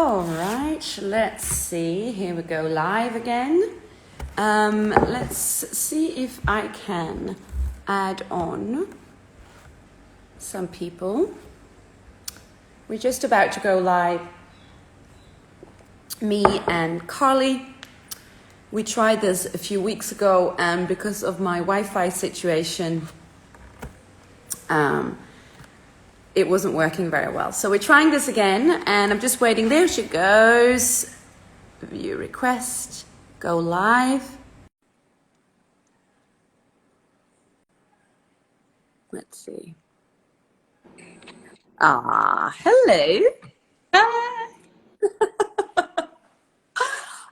All right, let's see. Here we go, live again. Let's see if I can add on some people. We're just about to go live. Me and Carly. We tried this a few weeks ago, and because of my Wi-Fi situation, it wasn't working very well. So we're trying this again, and I'm just waiting. There she goes. View request. Go live. Let's see. Hello. Hi.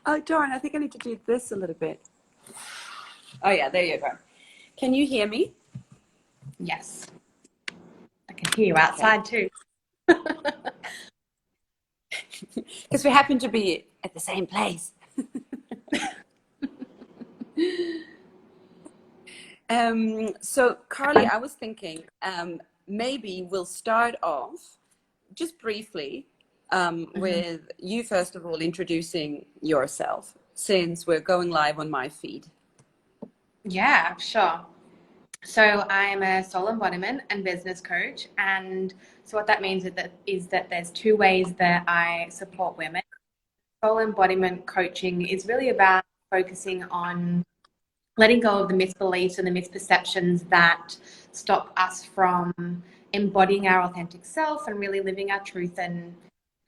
Oh, darn. I think I need to do this a little bit. Oh, yeah. There you go. Can you hear me? Yes, I can hear you outside too. Because we happen to be at the same place. So, Carly, I was thinking maybe we'll start off just briefly with you, first of all, introducing yourself, since we're going live on my feed. Yeah, sure. So I'm a soul embodiment and business coach, and so what that means is that there's two ways that I support women. Soul embodiment coaching is really about focusing on letting go of the misbeliefs and the misperceptions that stop us from embodying our authentic self and really living our truth and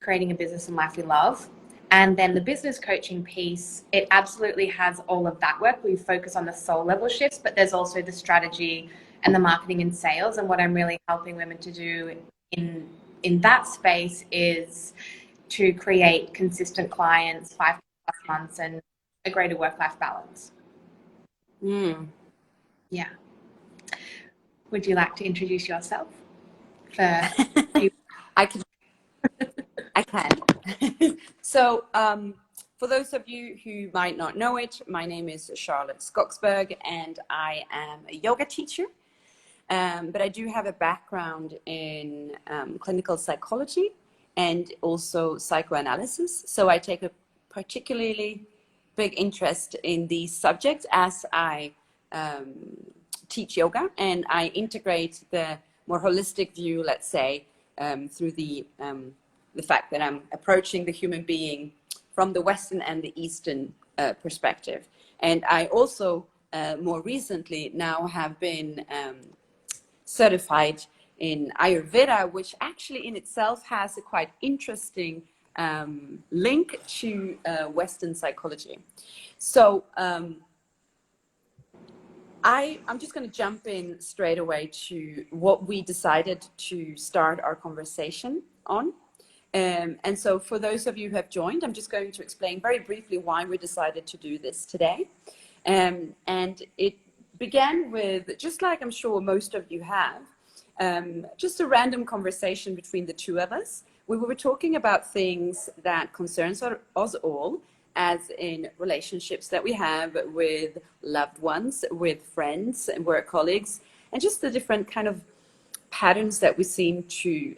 creating a business and life we love. And then the business coaching piece, it absolutely has all of that work. We focus on the soul level shifts, but there's also the strategy and the marketing and sales. And what I'm really helping women to do in that space is to create consistent clients, 5+ months, and a greater work-life balance. Yeah. Would you like to introduce yourself? I can. So, for those of you who might not know it, my name is Charlotte Skogsberg, and I am a yoga teacher. But I do have a background in clinical psychology and also psychoanalysis. So I take a particularly big interest in these subjects as I teach yoga, and I integrate the more holistic view, let's say, through the fact that I'm approaching the human being from the Western and the Eastern perspective. And I also, more recently, now have been certified in Ayurveda, which actually in itself has a quite interesting link to Western psychology. So I'm just going to jump in straight away to what we decided to start our conversation on. And so for those of you who have joined, I'm just going to explain very briefly why we decided to do this today. And it began with, just like I'm sure most of you have, just a random conversation between the two of us. We were talking about things that concerns us all, as in relationships that we have with loved ones, with friends and work colleagues, and just the different kind of patterns that we seem to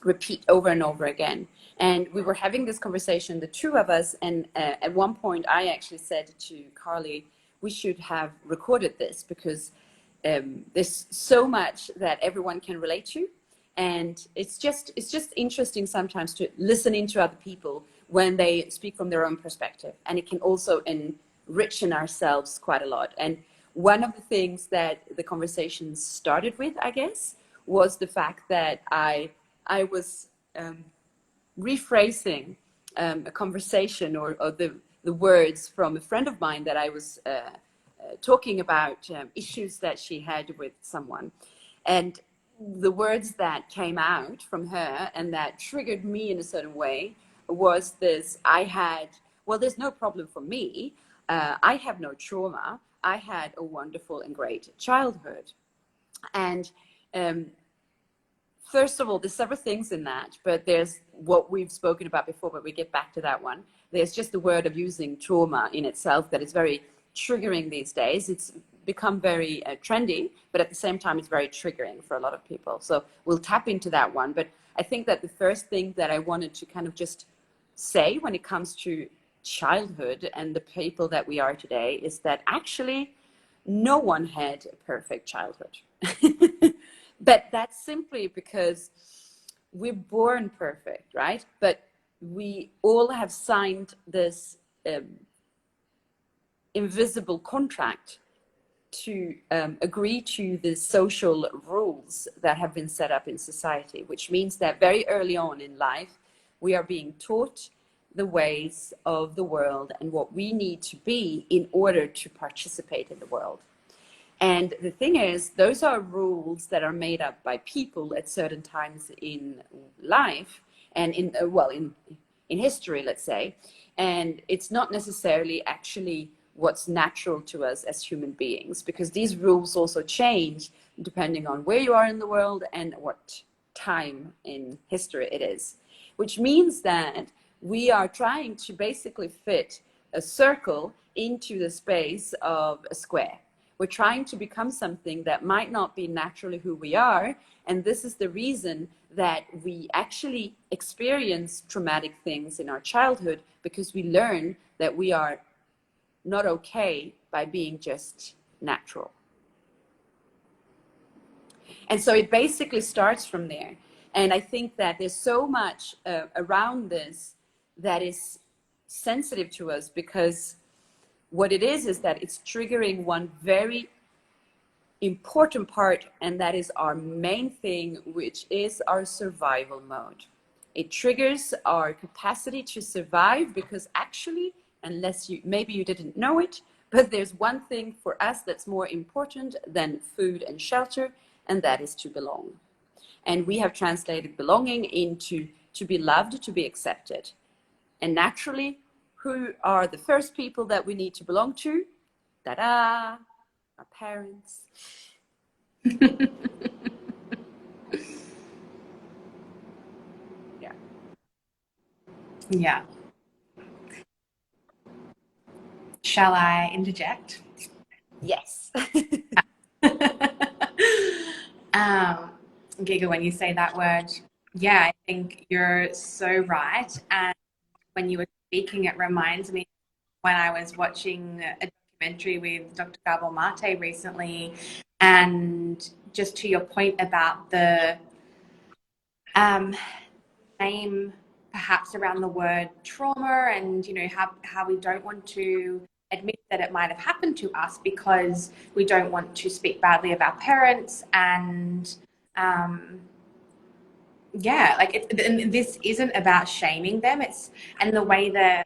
repeat over and over again. And we were having this conversation, the two of us, and at one point I actually said to Carly, we should have recorded this because there's so much that everyone can relate to, and it's just interesting sometimes to listen into other people when they speak from their own perspective, and it can also enrich in ourselves quite a lot. And one of the things that the conversation started with, I guess, was the fact that I was rephrasing a conversation or the words from a friend of mine that I was talking about issues that she had with someone. And the words that came out from her and that triggered me in a certain way was this: there's no problem for me. I have no trauma. I had a wonderful and great childhood. And first of all, there's several things in that, but there's what we've spoken about before, but we get back to that one. There's just the word of using trauma in itself that is very triggering these days. It's become very trendy, but at the same time, it's very triggering for a lot of people. So we'll tap into that one. But I think that the first thing that I wanted to kind of just say when it comes to childhood and the people that we are today is that actually no one had a perfect childhood. But that's simply because we're born perfect, right? But we all have signed this invisible contract to agree to the social rules that have been set up in society, which means that very early on in life, we are being taught the ways of the world and what we need to be in order to participate in the world. And the thing is, those are rules that are made up by people at certain times in life and in, in history, let's say. And it's not necessarily actually what's natural to us as human beings, because these rules also change depending on where you are in the world and what time in history it is, which means that we are trying to basically fit a circle into the space of a square. We're trying to become something that might not be naturally who we are. And this is the reason that we actually experience traumatic things in our childhood, because we learn that we are not okay by being just natural. And so it basically starts from there. And I think that there's so much around this that is sensitive to us, because what it is that it's triggering one very important part, and that is our main thing, which is our survival mode. It triggers our capacity to survive, because actually, unless maybe you didn't know it, but there's one thing for us that's more important than food and shelter, and that is to belong. And we have translated belonging into to be loved, to be accepted. And naturally, who are the first people that we need to belong to? Ta-da! Our parents. Yeah. Yeah. Shall I interject? Yes. Giga, when you say that word, yeah, I think you're so right. And when you were speaking, it reminds me when I was watching a documentary with Dr. Gabor Mate recently, and just to your point about the name perhaps around the word trauma, and you know how we don't want to admit that it might have happened to us because we don't want to speak badly of our parents. And yeah, like and this isn't about shaming them. It's and the way that,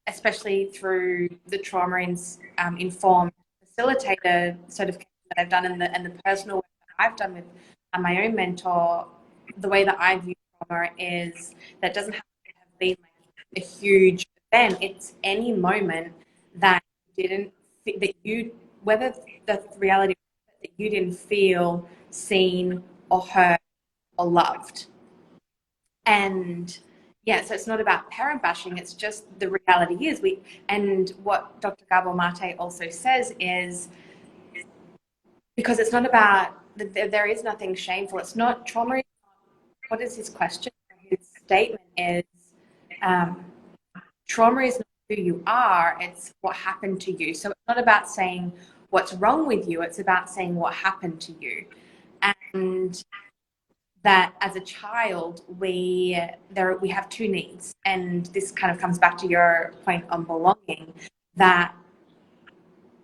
especially through the trauma informed facilitator certification that I've done, and the personal work that I've done with my own mentor, the way that I view trauma is that it doesn't have to have been like a huge event. It's any moment that whether the reality that you didn't feel seen or heard or loved. And yeah, so it's not about parent bashing, it's just the reality is and what Dr. Gabor Mate also says is, because it's not about, there is nothing shameful. It's not trauma. What is his question? His statement is, trauma is not who you are, it's what happened to you. So it's not about saying what's wrong with you, it's about saying what happened to you. And that as a child, we have two needs. And this kind of comes back to your point on belonging, that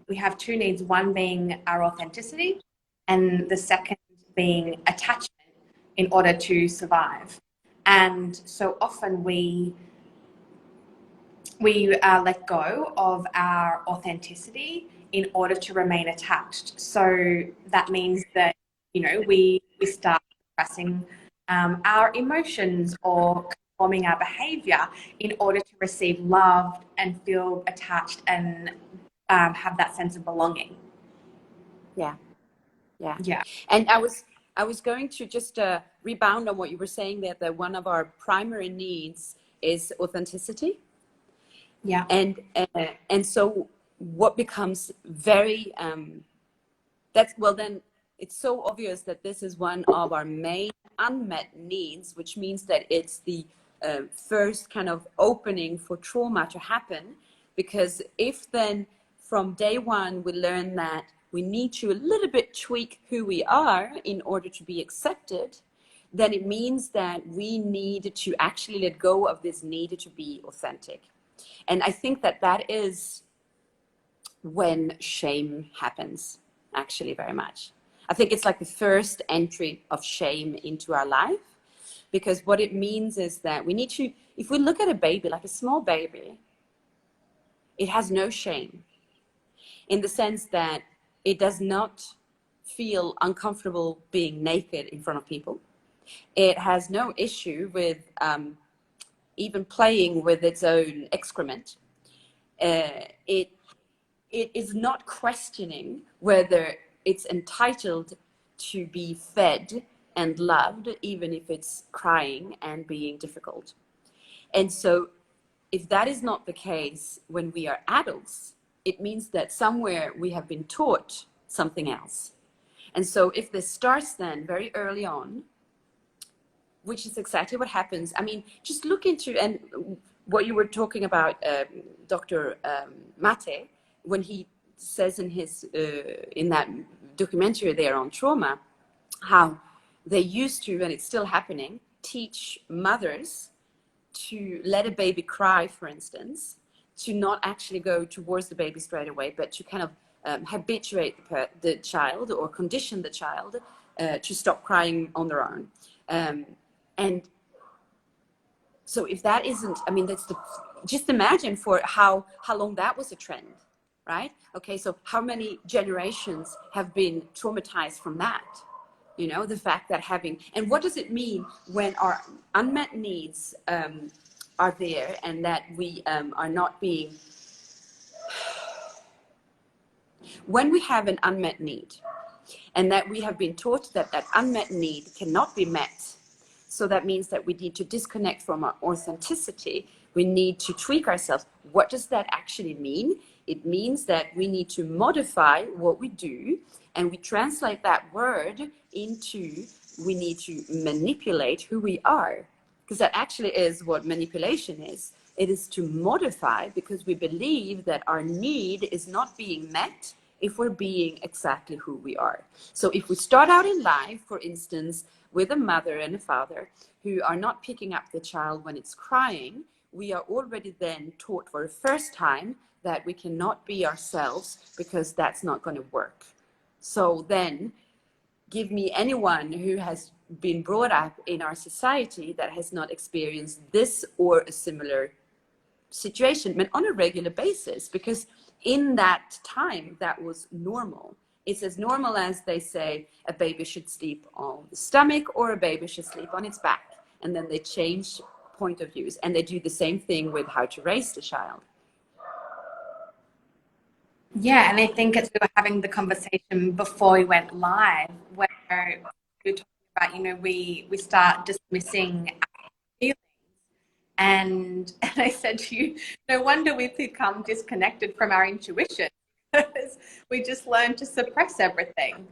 we have two needs, one being our authenticity and the second being attachment in order to survive. And so often we let go of our authenticity in order to remain attached. So that means that, you know, we start suppressing our emotions or conforming our behavior in order to receive love and feel attached and have that sense of belonging. Yeah. Yeah. Yeah. And I was going to just rebound on what you were saying there, that one of our primary needs is authenticity. Yeah. And so what becomes very Well, then it's so obvious that this is one of our main unmet needs, which means that it's the first kind of opening for trauma to happen. Because if then from day one we learn that we need to a little bit tweak who we are in order to be accepted, then it means that we need to actually let go of this need to be authentic. And I think that that is when shame happens, actually, very much. I think it's like the first entry of shame into our life, because what it means is that we need to, if we look at a baby, like a small baby, it has no shame in the sense that it does not feel uncomfortable being naked in front of people. It has no issue with even playing with its own excrement. It is not questioning whether it's entitled to be fed and loved, even if it's crying and being difficult. And so if that is not the case when we are adults, it means that somewhere we have been taught something else. And so if this starts then very early on, which is exactly what happens. I mean, just look into, and what you were talking about, Dr. Mate, when he says in his, in that documentary there on trauma, how they used to, and it's still happening, teach mothers to let a baby cry, for instance, to not actually go towards the baby straight away, but to kind of habituate the child or condition the child to stop crying on their own. And so if that isn't, I mean, that's the, just imagine for how long that was a trend, right? Okay, so how many generations have been traumatized from that? You know, the fact that having, and what does it mean when our unmet needs are there and that we are not being, when we have an unmet need and that we have been taught that that unmet need cannot be met, so that means that we need to disconnect from our authenticity. We need to tweak ourselves. What does that actually mean? It means that we need to modify what we do, and we translate that word into, we need to manipulate who we are, because that actually is what manipulation is. It is to modify, because we believe that our need is not being met if we're being exactly who we are. So if we start out in life, for instance, with a mother and a father who are not picking up the child when it's crying, we are already then taught for the first time that we cannot be ourselves because that's not going to work. So then give me anyone who has been brought up in our society that has not experienced this or a similar situation, but on a regular basis, because in that time that was normal. It's as normal as they say a baby should sleep on the stomach or a baby should sleep on its back. And then they change point of views, and they do the same thing with how to raise the child. Yeah, and I think as we were having the conversation before we went live, where we were talking about, you know, we start dismissing our feelings. And I said to you, no wonder we become disconnected from our intuition, because we just learn to suppress everything.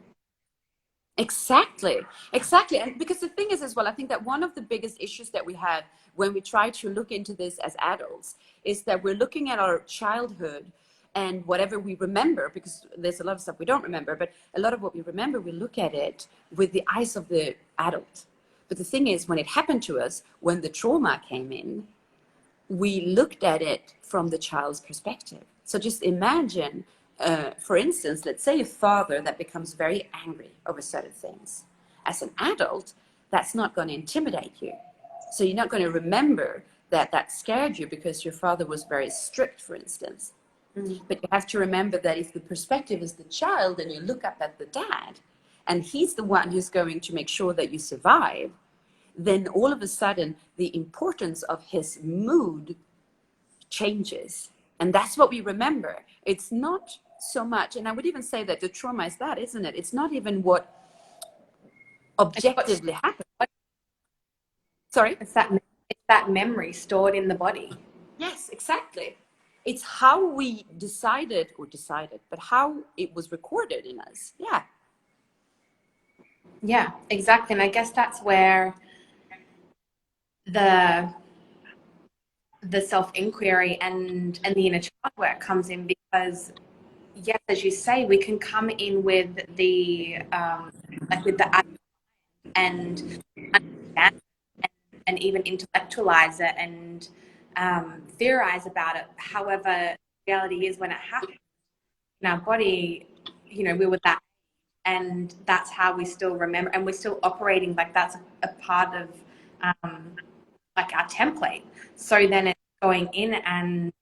Exactly. And because the thing is as well, I think that one of the biggest issues that we have when we try to look into this as adults is that we're looking at our childhood and whatever we remember, because there's a lot of stuff we don't remember, but a lot of what we remember, we look at it with the eyes of the adult. But the thing is, when it happened to us, when the trauma came in, we looked at it from the child's perspective. So just imagine, for instance, let's say a father that becomes very angry over certain things. As an adult, that's not going to intimidate you. So you're not going to remember that that scared you because your father was very strict, for instance. But you have to remember that if the perspective is the child and you look up at the dad and he's the one who's going to make sure that you survive, then all of a sudden the importance of his mood changes. And that's what we remember. It's not so much, and I would even say that the trauma is that, isn't it? It's not even what objectively happened. Sorry? It's that memory stored in the body. Yes, exactly. It's how we decided, but how it was recorded in us. Yeah. Yeah, exactly. And I guess that's where the self-inquiry and the inner child work comes in, because yes, as you say, we can come in with the like with the and understand and even intellectualize it and theorize about it. However, the reality is when it happens in our body, you know, we were that, and that's how we still remember, and we're still operating like that's a part of um, like our template. So then it's going in and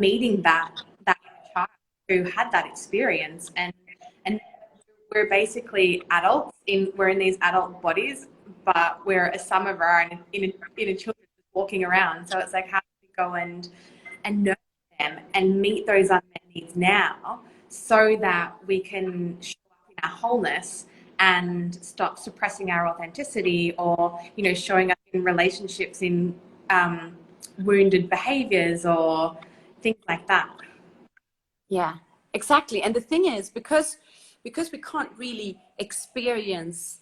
meeting that child who had that experience, and we're basically adults we're in these adult bodies, but we're some of our inner children walking around. So it's like, how do we go and nurture them and meet those unmet needs now, so that we can show up in our wholeness and stop suppressing our authenticity, or, you know, showing up in relationships in wounded behaviors or things like that. Yeah, exactly. And the thing is, because we can't really experience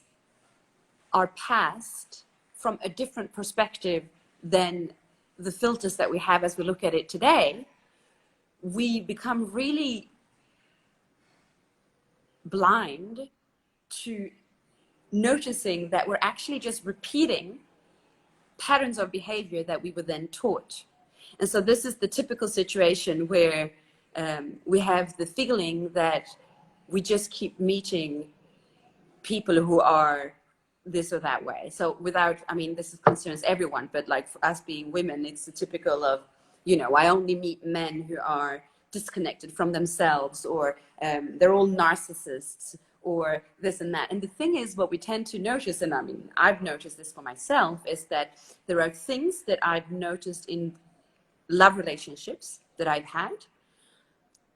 our past from a different perspective than the filters that we have as we look at it today, we become really blind to noticing that we're actually just repeating patterns of behavior that we were then taught. And so this is the typical situation where we have the feeling that we just keep meeting people who are this or that way. So without, I mean, this concerns everyone, but like for us being women, it's the typical of, you know, I only meet men who are disconnected from themselves, or they're all narcissists, or this and that. And the thing is, what we tend to notice, and I mean, I've noticed this for myself, is that there are things that I've noticed in love relationships that I've had,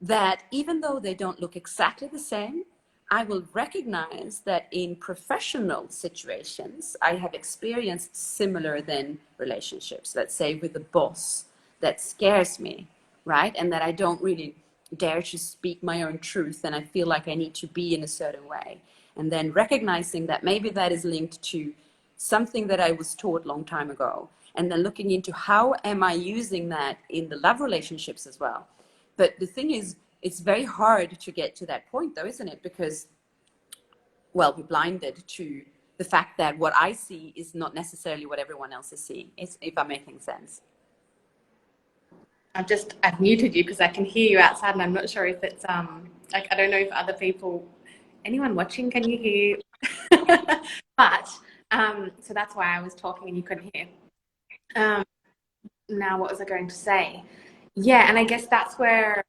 that even though they don't look exactly the same, I will recognize that in professional situations, I have experienced similar then relationships, let's say with a boss that scares me, right? And that I don't really dare to speak my own truth, and I feel like I need to be in a certain way. And then recognizing that maybe that is linked to something that I was taught long time ago. And then looking into how am I using that in the love relationships as well. But the thing is, it's very hard to get to that point, though, isn't it? Because, well, we're blinded to the fact that what I see is not necessarily what everyone else is seeing, if I'm making sense. I've muted you because I can hear you outside, and I'm not sure if it's like, I don't know if other people, anyone watching, can you hear? But so that's why I was talking and you couldn't hear. Now what was I going to say? Yeah, and I guess that's where,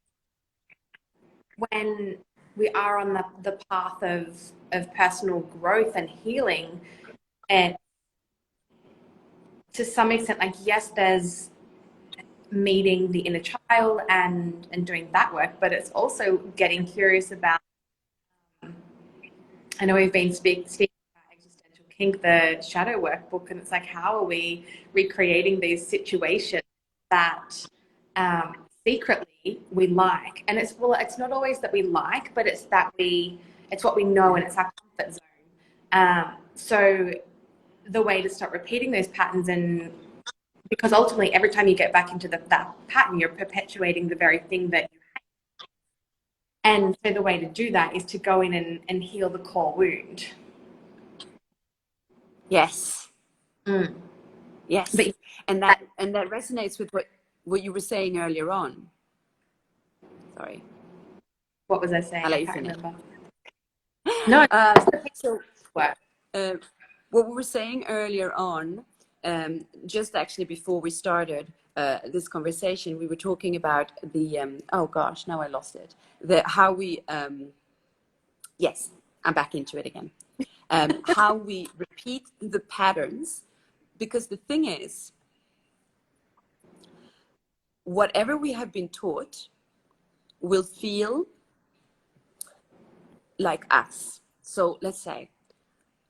when we are on the path of personal growth and healing, and to some extent, like, yes, there's meeting the inner child and doing that work, but it's also getting curious about, I know we've been speaking about existential kink, the shadow work book, and it's like, how are we recreating these situations that secretly we like? And it's, well, it's not always that we like, but it's that it's what we know, and it's our comfort zone. So the way to start repeating those patterns, and because ultimately every time you get back into that pattern, you're perpetuating the very thing that you hate. And so the way to do that is to go in and heal the core wound. Yes. Mm. Yes. But And that resonates with what you were saying earlier on. Sorry. what was I saying? I'll let I you can't finish. remember. No. So what we were saying earlier on, just actually before we started this conversation, we were talking about the oh gosh, now I lost it. How we yes, I'm back into it again. How we repeat the patterns, because the thing is, whatever we have been taught will feel like us. So let's say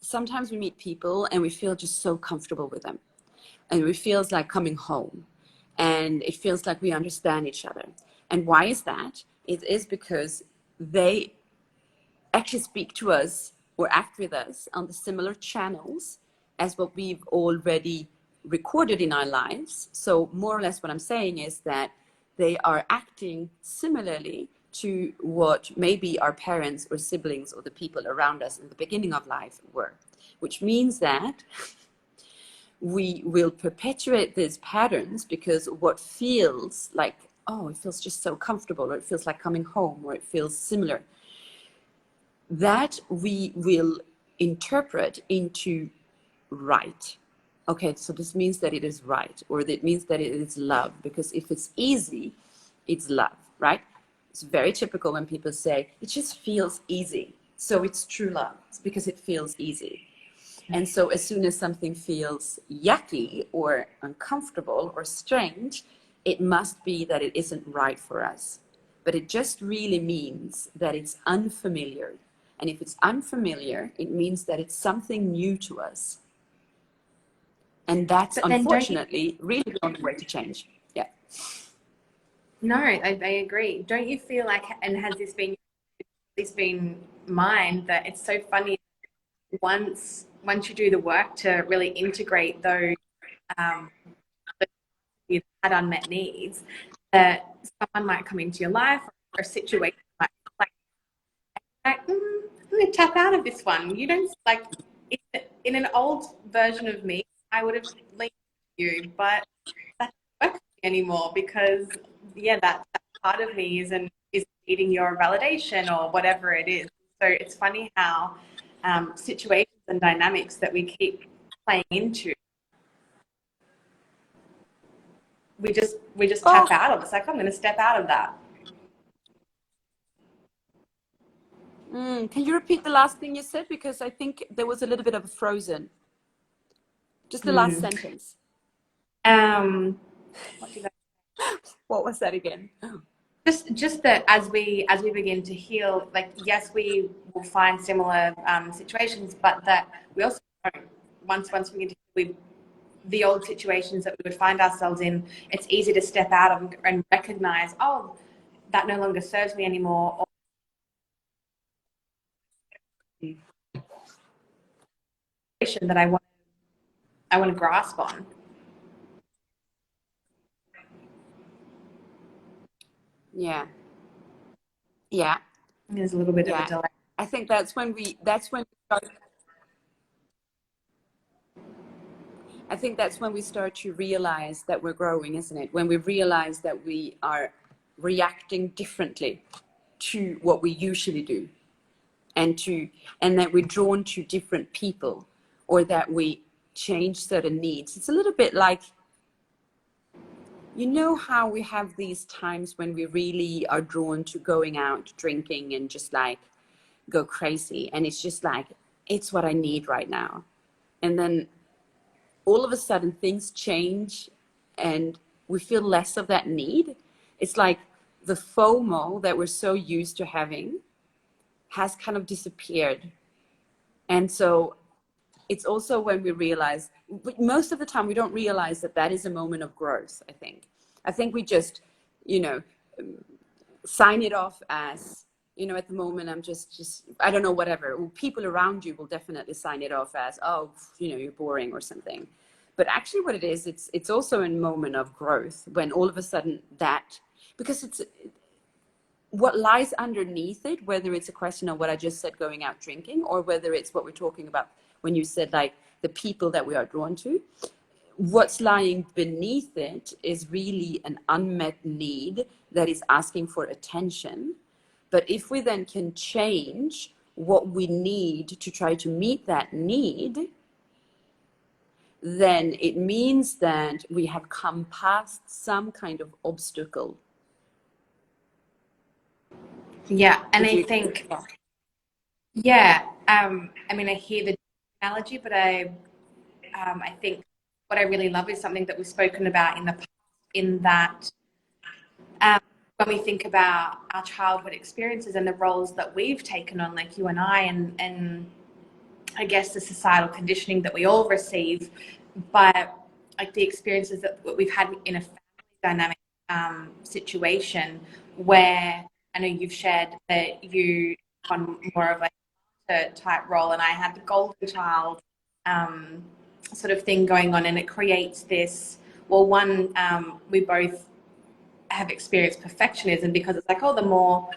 sometimes we meet people and we feel just so comfortable with them, and it feels like coming home, and it feels like we understand each other. And why is that? It is because they actually speak to us or act with us on the similar channels as what we've already recorded in our lives. So more or less what I'm saying is that they are acting similarly to what maybe our parents or siblings or the people around us in the beginning of life were, which means that we will perpetuate these patterns because what feels like, oh, it feels just so comfortable, or it feels like coming home, or it feels similar, that we will interpret into right. Okay, so this means that it is right, or that means that it is love, because if it's easy, it's love, right? It's very typical when people say, it just feels easy, so it's true love. It's because it feels easy. And so as soon as something feels yucky or uncomfortable or strange, it must be that it isn't right for us. But it just really means that it's unfamiliar. And if it's unfamiliar, it means that it's something new to us. And that's unfortunately really the only way to change. Yeah. No, I agree. Don't you feel like, and has this been mine, that it's so funny once you do the work to really integrate those you've had unmet needs, that someone might come into your life or a situation might like I'm going to tap out of this one. You don't like in an old version of me, I would have linked you, but that doesn't work for me anymore because that part of me is needing your validation or whatever it is. So it's funny how situations and dynamics that we keep playing into, we just tap out of. It's like, I'm going to step out of that. Can you repeat the last thing you said? Because I think there was a little bit of a frozen. Just the last sentence. What was that again? Just that as we begin to heal, like, yes, we will find similar situations, but that we also don't, once we begin to heal with the old situations that we would find ourselves in, it's easy to step out of and recognize, oh, that no longer serves me anymore, or that I want to grasp on. Yeah. There's a little bit of a delay. I think that's when we start. I think that's when we start to realize that we're growing, isn't it? When we realize that we are reacting differently to what we usually do, and that we're drawn to different people, or that we change certain needs. It's a little bit like, you know how we have these times when we really are drawn to going out drinking and just like go crazy, and it's just like, it's what I need right now. And then all of a sudden things change and we feel less of that need. It's like the FOMO that we're so used to having has kind of disappeared. And so it's also when we realize, most of the time we don't realize that that is a moment of growth. I think we just, sign it off as, at the moment I'm just I don't know, whatever. People around you will definitely sign it off as, oh, you're boring or something. But actually what it is, it's also a moment of growth when all of a sudden that, because it's what lies underneath it, whether it's a question of what I just said, going out drinking, or whether it's what we're talking about when you said like the people that we are drawn to, what's lying beneath it is really an unmet need that is asking for attention. But if we then can change what we need to try to meet that need, then it means that we have come past some kind of obstacle. Yeah, and I think, I mean, I hear the analogy, but I think what I really love is something that we've spoken about in the past, in that when we think about our childhood experiences and the roles that we've taken on, like you and I, and I guess the societal conditioning that we all receive, but like the experiences that we've had in a family dynamic situation where I know you've shared that you on more of like a type role, and I had the golden child sort of thing going on, and it creates this, well, one, we both have experienced perfectionism, because it's like, oh, the more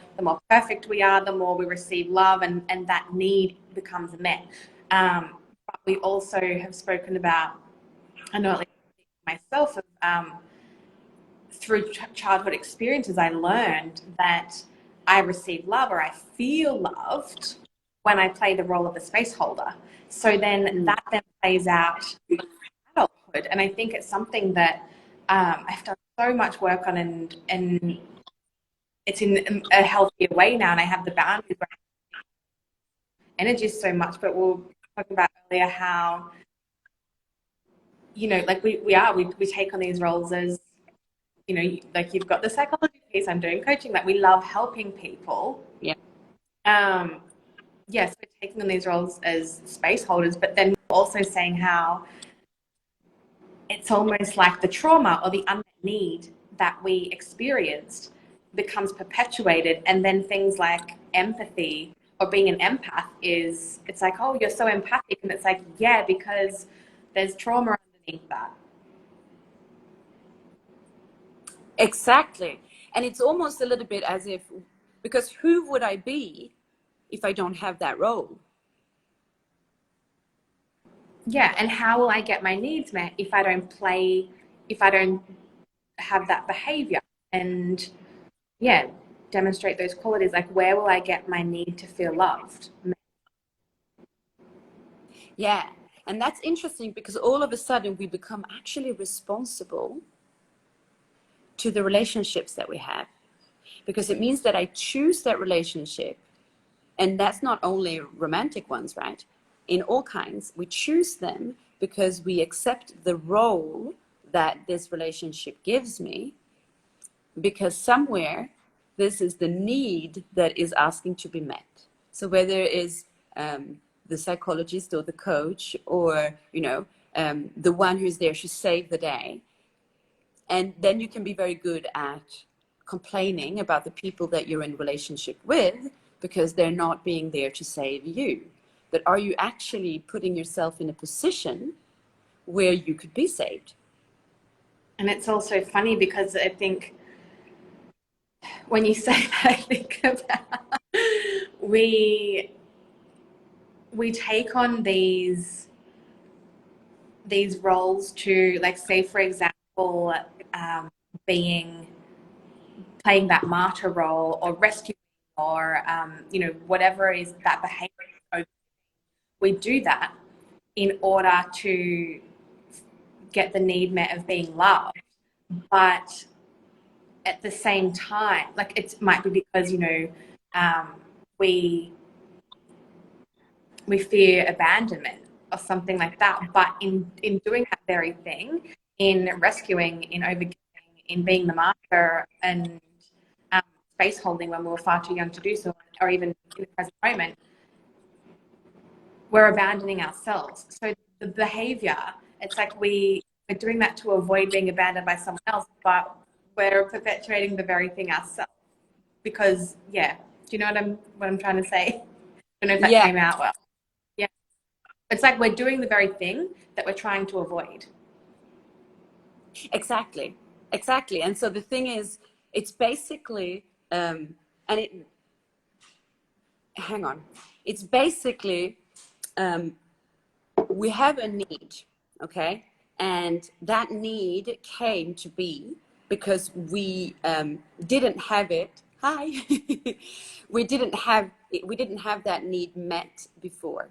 perfect we are, the more we receive love, and that need becomes met. But we also have spoken about, I know at least myself, through childhood experiences, I learned that I receive love, or I feel loved, when I play the role of the space holder. So then that then plays out in adulthood, and I think it's something that I've done so much work on, and it's in a healthier way now, and I have the boundaries where energy is so much. But we'll talk about earlier how, you know, like we take on these roles as, you know, like you've got the psychology piece, I'm doing coaching, like we love helping people. Yeah. Yes, we're taking on these roles as space holders, but then also saying how it's almost like the trauma or the unmet need that we experienced becomes perpetuated, and then things like empathy or being an empath is, it's like, oh, you're so empathic, and it's like, yeah, because there's trauma underneath that. Exactly. And it's almost a little bit as if, because who would I be if I don't have that role? Yeah, and how will I get my needs met if I don't play, if I don't have that behavior and, yeah, demonstrate those qualities? Like, where will I get my need to feel loved? Yeah. And that's interesting, because all of a sudden we become actually responsible to the relationships that we have, because it means that I choose that relationship. And that's not only romantic ones, right? In all kinds, we choose them because we accept the role that this relationship gives me, because somewhere this is the need that is asking to be met. So whether it is the psychologist or the coach, or, you know, the one who's there to save the day. And then you can be very good at complaining about the people that you're in relationship with, because they're not being there to save you. But are you actually putting yourself in a position where you could be saved? And it's also funny, because I think when you say that, I think about we take on these roles to, like, say for example, playing that martyr role, or rescuing, or you know, whatever is that behavior. We do that in order to get the need met of being loved, but at the same time, like, it might be because, you know, we fear abandonment or something like that. But in doing that very thing, in rescuing, in overgiving, in being the master, and space holding when we were far too young to do so, or even in the present moment, we're abandoning ourselves. So the behavior, it's like we're doing that to avoid being abandoned by someone else, but we're perpetuating the very thing ourselves. Because, yeah, do you know what I'm trying to say? I don't know if that Yeah, came out well. Yeah, it's like we're doing the very thing that we're trying to avoid. exactly. Exactly. And so the thing is, it's basically, and it, hang on, it's basically, we have a need, okay? And that need came to be because we didn't have it. Hi. we didn't have that need met before.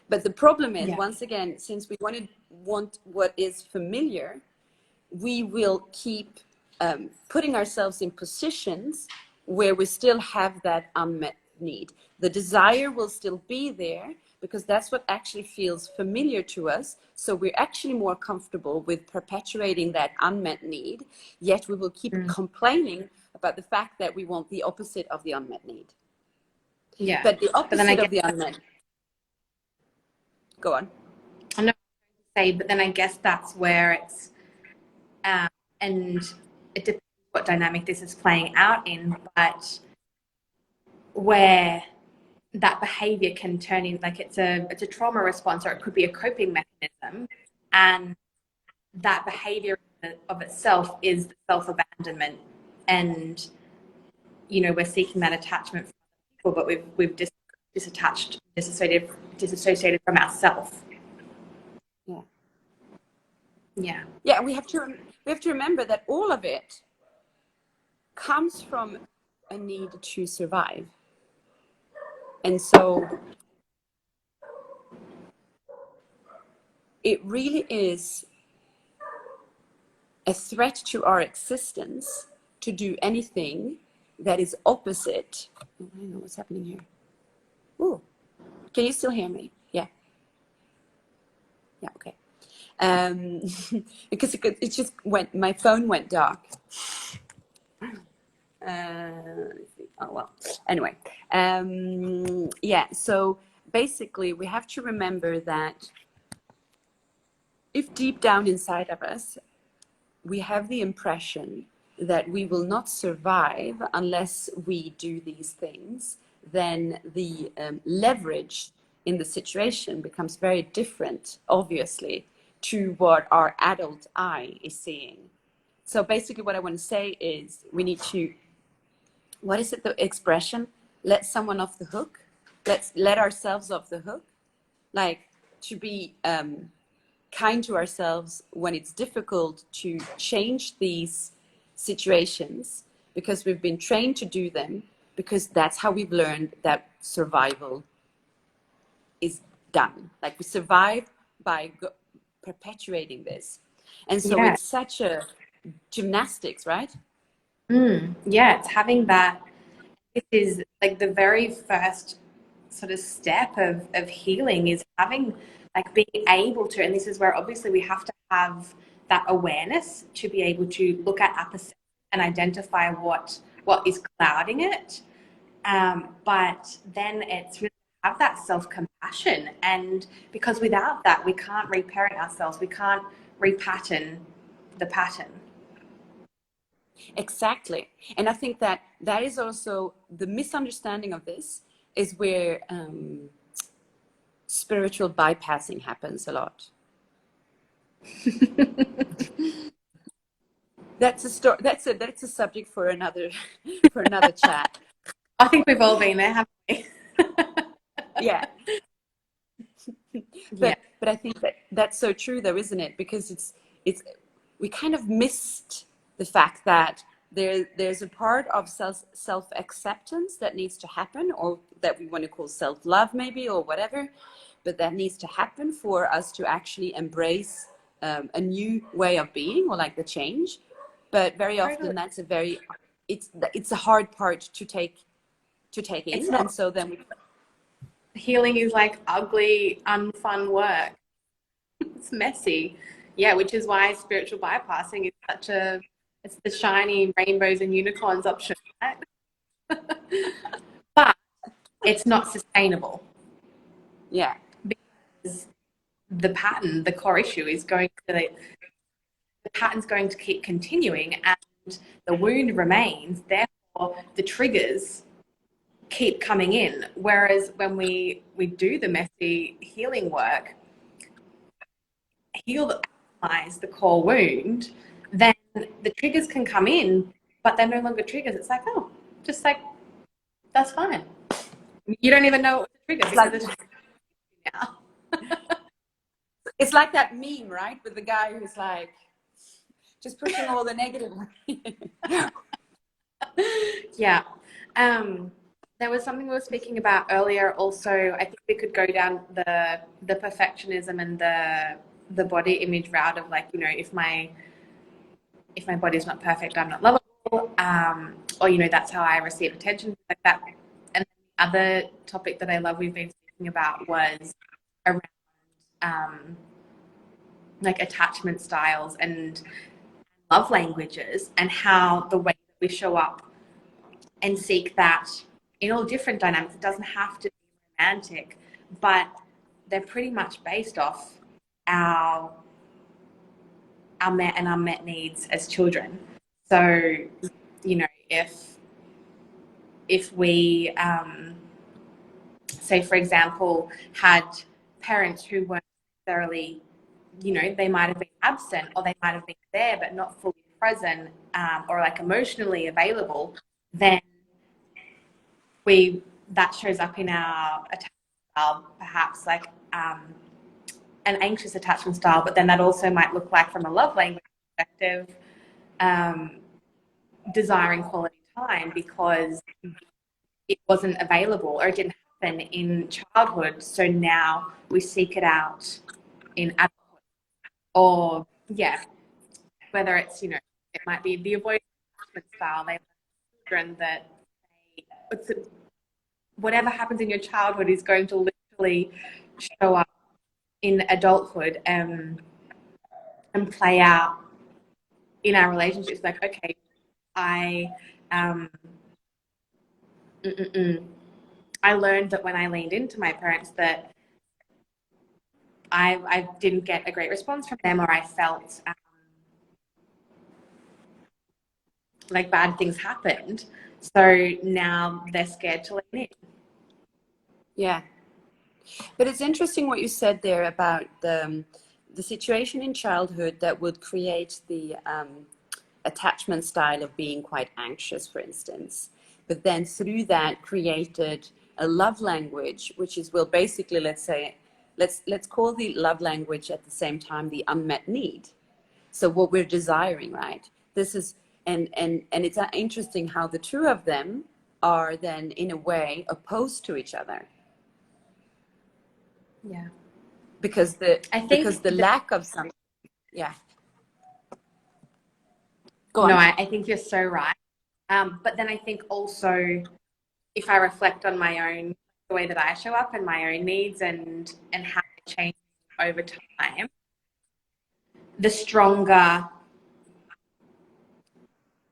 But the problem is, Yeah. once again, since we want what is familiar, we will keep putting ourselves in positions where we still have that unmet need. The desire will still be there, because that's what actually feels familiar to us. So we're actually more comfortable with perpetuating that unmet need, yet we will keep complaining about the fact that we want the opposite of the unmet need. Yeah. But the But then I opposite guess of the unmet, go on. I'm not going to say, but then I guess that's where it's, and it depends what dynamic this is playing out in, but where that behavior can turn in, like it's a trauma response, or it could be a coping mechanism, and that behavior of itself is self-abandonment, and we're seeking that attachment from people, but we've disassociated from ourselves. Yeah. Yeah. Yeah, we have to remember that all of it comes from a need to survive. And so it really is a threat to our existence to do anything that is opposite. Oh, I don't know what's happening here. Ooh, can you still hear me? Yeah. Yeah, okay. Because it just went, my phone went dark. Oh, well, anyway. Yeah, so basically we have to remember that if deep down inside of us, we have the impression that we will not survive unless we do these things, then the leverage in the situation becomes very different, obviously, to what our adult eye is seeing. So basically what I want to say is we need to, what is it, the expression? Let someone off the hook. Let's let ourselves off the hook. Like to be kind to ourselves when it's difficult to change these situations, because we've been trained to do them, because that's how we've learned that survival is done. Like we survive by perpetuating this. And so Yeah. it's such a gymnastics, right? Yeah, it's having that. This is like the very first sort of step of healing, is having, like, being able to, and this is where obviously we have to have that awareness to be able to look at our perception and identify what is clouding it. But then it's really have that self-compassion, and because without that we can't reparent ourselves, we can't repattern the pattern. Exactly. And I think that that is also the misunderstanding of this, is where spiritual bypassing happens a lot. That's a story. That's a subject for another chat. I think we've all been there, haven't we? Yeah. Yeah. But I think that that's so true though, isn't it? Because it's we kind of missed the fact that there's a part of self acceptance that needs to happen, or that we want to call self love maybe, or whatever, but that needs to happen for us to actually embrace a new way of being, or like the change. But very often that's a very it's a hard part to take in. It's not, And so then healing is like ugly, unfun work. It's messy. Yeah, which is why spiritual bypassing is it's the shiny rainbows and unicorns option, right? But it's not sustainable. yeah. Because the core issue is the pattern's going to keep continuing, and the wound remains. Therefore, the triggers keep coming in. Whereas when we do the messy healing work, optimize the core wound, then the triggers can come in, but they're no longer triggers. It's like, oh, just like, that's fine. You don't even know what the trigger is. Like, now. It's like that meme, right? With the guy who's like just pushing all the negative. Yeah. There was something we were speaking about earlier also. I think we could go down the perfectionism and the body image route of, like, if my body's not perfect, I'm not lovable. Or that's how I receive attention, like that. And the other topic that I love we've been speaking about was around like attachment styles and love languages, and how the way that we show up and seek that in all different dynamics. It doesn't have to be romantic, but they're pretty much based off our met and unmet needs as children. So, if we say, for example, had parents who weren't necessarily, they might have been absent, or they might have been there but not fully present, or like emotionally available, then that shows up in our attachment style, perhaps like an anxious attachment style, but then that also might look like, from a love language perspective, desiring quality time because it wasn't available or it didn't happen in childhood. So now we seek it out in adulthood. Or, whether it's, it might be the avoidance style. They have children that whatever happens in your childhood is going to literally show up in adulthood and play out in our relationships. Like, okay, I learned that when I leaned into my parents that I didn't get a great response from them, or I felt like bad things happened. So now they're scared to lean in. Yeah. But it's interesting what you said there about the situation in childhood that would create the attachment style of being quite anxious, for instance. But then through that created a love language, which is, well, basically, let's call the love language at the same time the unmet need. So what we're desiring, right? This is, and it's interesting how the two of them are then in a way opposed to each other. Yeah. Because the lack of something. Yeah. Go on. No, I think you're so right. But then I think also, if I reflect on my own, the way that I show up and my own needs and how it changes over time, the stronger,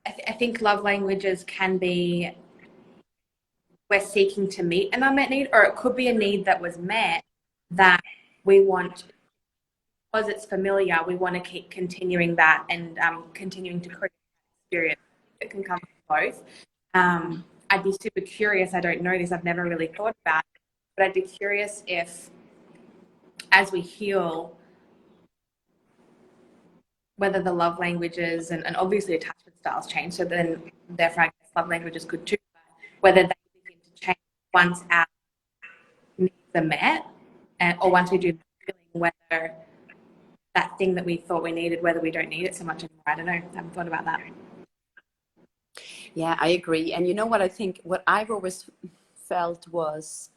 I think love languages can be, we're seeking to meet an unmet need, or it could be a need that was met that we want, because it's familiar, we want to keep continuing that and continuing to create experience. It can come from both. I'd be super curious. I don't know this. I've never really thought about it, but I'd be curious if, as we heal, whether the love languages and obviously attachment styles change. So then, therefore, I guess love languages could too. Whether they begin to change once our needs are met, or once we do the healing, whether that thing that we thought we needed, whether we don't need it so much anymore. I don't know. I haven't thought about that. Yeah, I agree. And you know what I think, what I've always felt was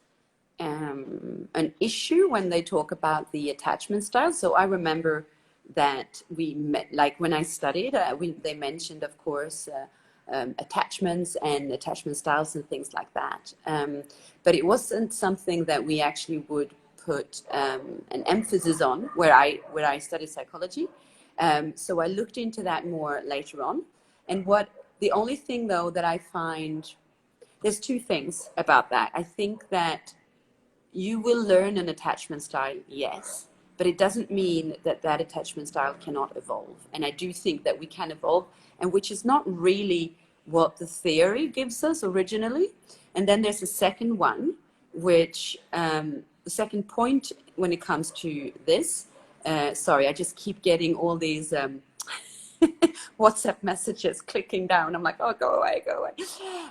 an issue when they talk about the attachment style. So I remember that we met, like when I studied, they mentioned, of course, attachments and attachment styles and things like that. But it wasn't something that we actually would put an emphasis on where I studied psychology. So I looked into that more later on. And the only thing, though, that I find, there's two things about that. I think that you will learn an attachment style, yes, but it doesn't mean that that attachment style cannot evolve. And I do think that we can evolve, and which is not really what the theory gives us originally. And then there's a second one, which the second point when it comes to this, sorry, I just keep getting all these WhatsApp messages clicking down. I'm like, oh, go away.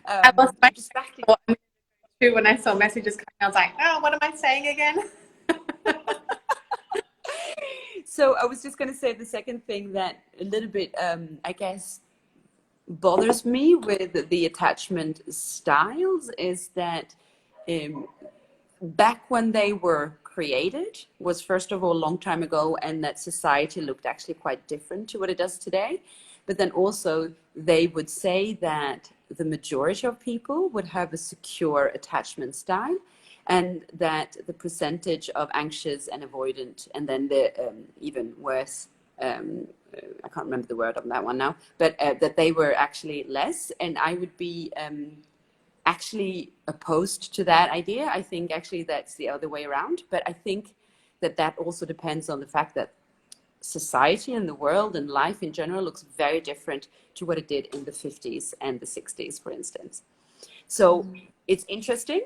I lost my thought too when I saw messages coming. I was like, oh, what am I saying again? So I was just going to say the second thing that a little bit, I guess, bothers me with the attachment styles is that back when they were created was, first of all, a long time ago, and that society looked actually quite different to what it does today. But then also they would say that the majority of people would have a secure attachment style, and that the percentage of anxious and avoidant, and then the even worse, I can't remember the word on that one now, but that they were actually less. And I would be actually opposed to that idea. I think actually that's the other way around. But I think that also depends on the fact that society and the world and life in general looks very different to what it did in the 50s and the 60s, for instance. So it's interesting,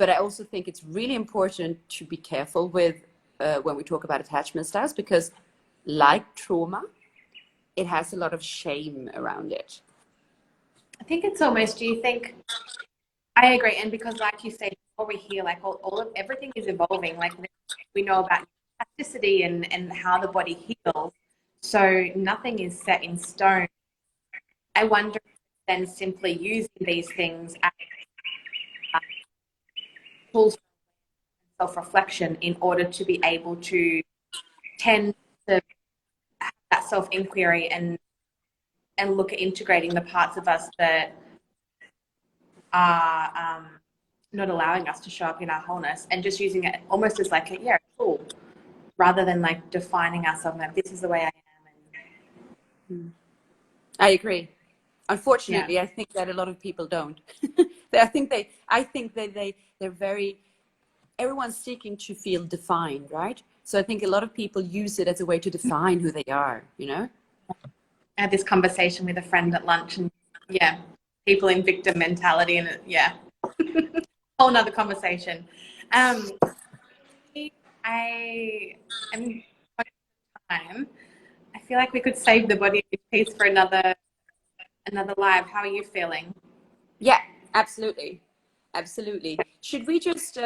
But I also think it's really important to be careful with when we talk about attachment styles, because like trauma, it has a lot of shame around it. I think it's almost, do you think, I agree. And because like you say, before we hear, like all of everything is evolving. Like we know about plasticity and how the body heals. So nothing is set in stone. I wonder if then simply using these things as tools for self-reflection in order to be able to tend to have that self-inquiry and look at integrating the parts of us that are not allowing us to show up in our wholeness, and just using it almost as like a tool, rather than like defining ourselves like this is the way I am. I agree. Unfortunately, I think that a lot of people don't. I think they're very, everyone's seeking to feel defined, right? So I think a lot of people use it as a way to define who they are, you know? I had this conversation with a friend at lunch, and people in victim mentality, and whole nother conversation. I am time. I feel like we could save the body piece for another live. How are you feeling? Yeah, absolutely. Should we just,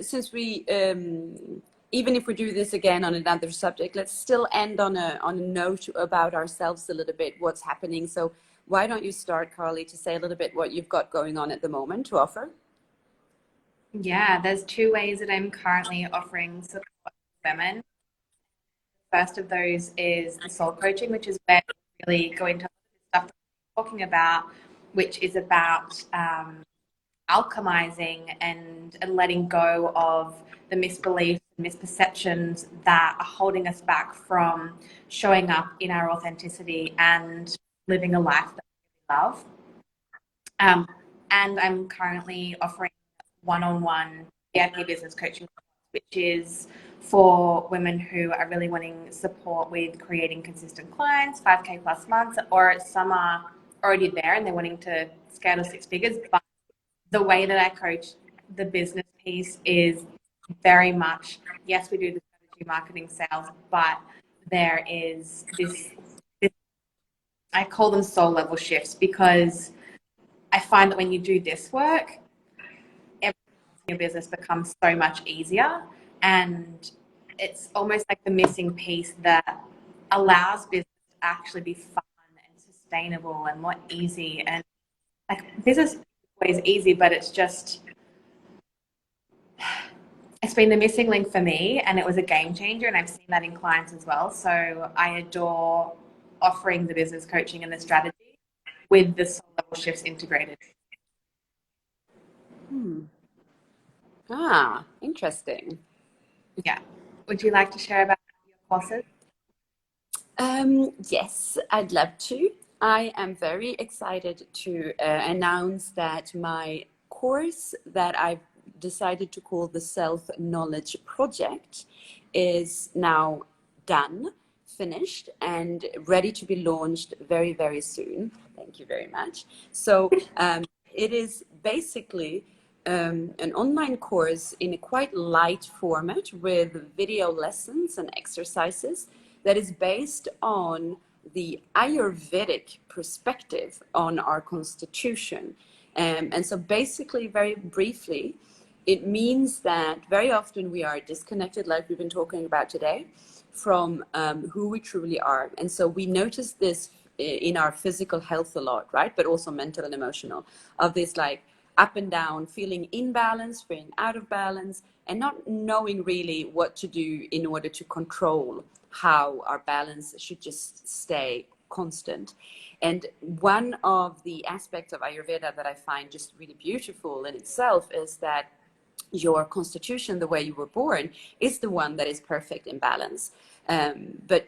since we, even if we do this again on another subject, let's still end on a note about ourselves a little bit, what's happening. So why don't you start, Carly, to say a little bit what you've got going on at the moment to offer? Yeah, there's two ways that I'm currently offering support to women. First of those is the soul coaching, which is where we really go into stuff that we're talking about, which is about alchemizing and letting go of the misbeliefs and misperceptions that are holding us back from showing up in our authenticity and living a life that we love. And I'm currently offering one-on-one VIP business coaching, which is for women who are really wanting support with creating consistent clients, 5K plus months, or some are already there and they're wanting to scale to 6 figures. But the way that I coach the business piece is very much, yes, we do the strategy, marketing, sales, but there is this I call them soul level shifts, because I find that when you do this work, your business becomes so much easier, and it's almost like the missing piece that allows business to actually be fun and sustainable and more easy. And like business is always easy, but it's been the missing link for me, and it was a game changer, and I've seen that in clients as well. So I adore offering the business coaching and the strategy with the soul level shifts integrated. Interesting. Yeah. Would you like to share about your courses? Yes, I'd love to. I am very excited to announce that my course that I've decided to call the Self-Knowledge Project is now done, finished, and ready to be launched very, very soon. Thank you very much. So it is basically an online course in a quite light format with video lessons and exercises that is based on the Ayurvedic perspective on our constitution. And so basically, very briefly, it means that very often we are disconnected, like we've been talking about today, from who we truly are. And so we notice this in our physical health a lot, right? But also mental and emotional, of this like up and down, feeling in balance, feeling out of balance, and not knowing really what to do in order to control how our balance should just stay constant. And one of the aspects of Ayurveda that I find just really beautiful in itself is that your constitution, the way you were born, is the one that is perfect in balance. But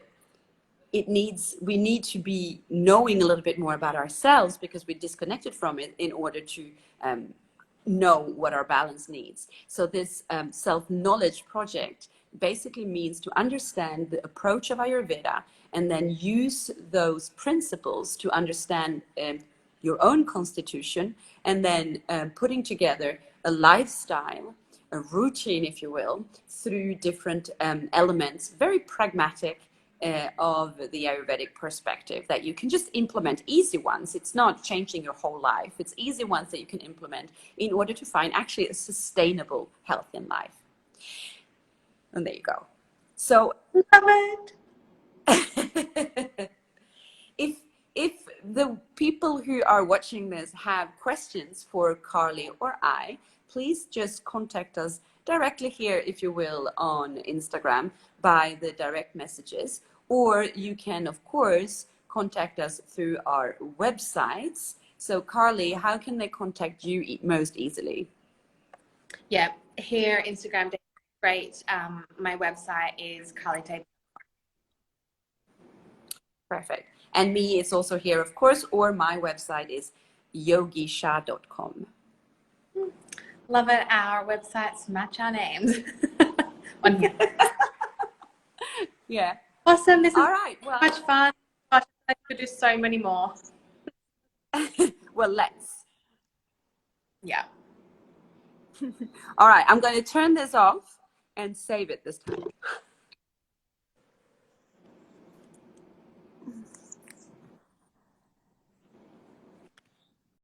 we need to be knowing a little bit more about ourselves, because we're disconnected from it, in order to know what our balance needs. So this self-knowledge project basically means to understand the approach of Ayurveda, and then use those principles to understand your own constitution, and then putting together a lifestyle, a routine, if you will, through different elements, very pragmatic of the Ayurvedic perspective that you can just implement, easy ones. It's not changing your whole life. It's easy ones that you can implement in order to find actually a sustainable health in life. And there you go. So Love it. if the people who are watching this have questions for Carly or I, please just contact us directly here, if you will, on Instagram by the direct messages, or you can, of course, contact us through our websites. So Carly, how can they contact you most easily? Yeah, here, Instagram, great. My website is Carly. Perfect. And me is also here, of course, or my website is yogisha.com. Love it. Our websites match our names on here. Yeah. Awesome. This is all right. Well, so much fun. Gosh, I could do so many more. well, let's. Yeah. All right. I'm going to turn this off and save it this time.